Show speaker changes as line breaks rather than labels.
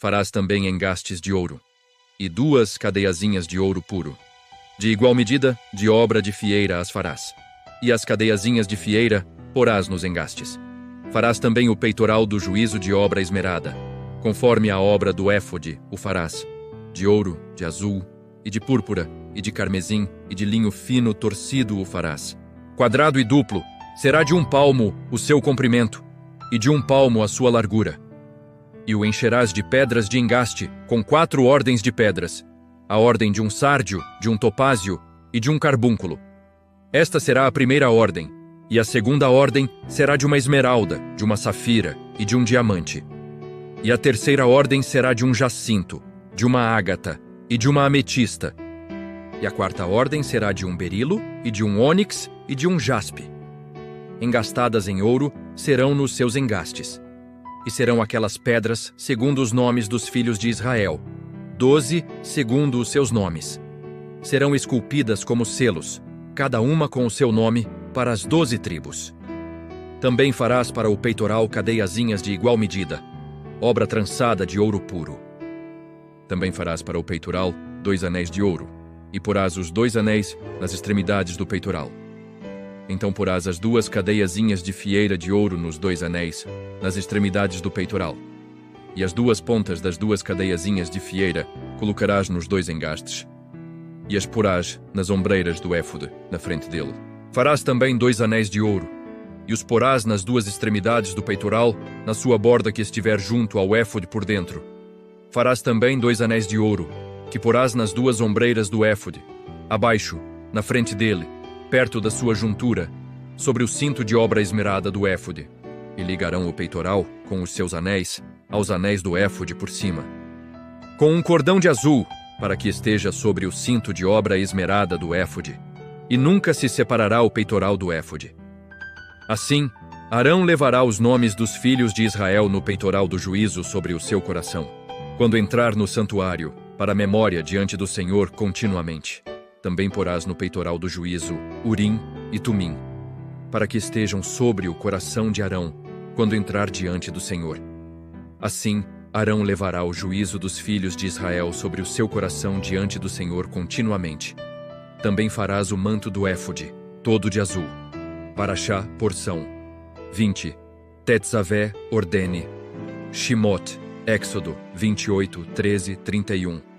Farás também engastes de ouro, e 2 cadeiazinhas de ouro puro. De igual medida, de obra de fieira as farás. E as cadeiazinhas de fieira porás nos engastes. Farás também o peitoral do juízo de obra esmerada. Conforme a obra do éfode o farás. De ouro, de azul, e de púrpura, e de carmesim, e de linho fino torcido o farás. Quadrado e duplo, será de 1 palmo o seu comprimento, e de 1 palmo a sua largura. E o encherás de pedras de engaste, com 4 ordens de pedras, a ordem de um sárdio, de um topázio e de um carbúnculo. Esta será a primeira ordem, e a segunda ordem será de uma esmeralda, de uma safira e de um diamante. E a terceira ordem será de um jacinto, de uma ágata e de uma ametista. E a quarta ordem será de um berilo e de um ônix e de um jaspe. Engastadas em ouro serão nos seus engastes. E serão aquelas pedras segundo os nomes dos filhos de Israel, 12 segundo os seus nomes. Serão esculpidas como selos, cada uma com o seu nome, para as 12 tribos. Também farás para o peitoral cadeiazinhas de igual medida, obra trançada de ouro puro. Também farás para o peitoral 2 anéis de ouro, e porás os 2 anéis nas extremidades do peitoral. Então porás as 2 cadeiazinhas de fieira de ouro nos 2 anéis, nas extremidades do peitoral. E as 2 pontas das 2 cadeiazinhas de fieira colocarás nos 2 engastes. E as porás nas ombreiras do éfode, na frente dele. Farás também 2 anéis de ouro, e os porás nas 2 extremidades do peitoral, na sua borda que estiver junto ao éfode por dentro. Farás também 2 anéis de ouro, que porás nas 2 ombreiras do éfode, abaixo, na frente dele, perto da sua juntura, sobre o cinto de obra esmerada do éfode, e ligarão o peitoral, com os seus anéis, aos anéis do éfode por cima. Com um cordão de azul, para que esteja sobre o cinto de obra esmerada do éfode, e nunca se separará o peitoral do éfode. Assim, Arão levará os nomes dos filhos de Israel no peitoral do juízo sobre o seu coração, quando entrar no santuário, para a memória diante do Senhor continuamente. Também porás no peitoral do juízo Urim e Tumim, para que estejam sobre o coração de Arão, quando entrar diante do Senhor. Assim, Arão levará o juízo dos filhos de Israel sobre o seu coração diante do Senhor continuamente. Também farás o manto do éfode, todo de azul. Parashá, porção. 20. Tetzavé, ordene. Shimot, Éxodo 28, 13, 31.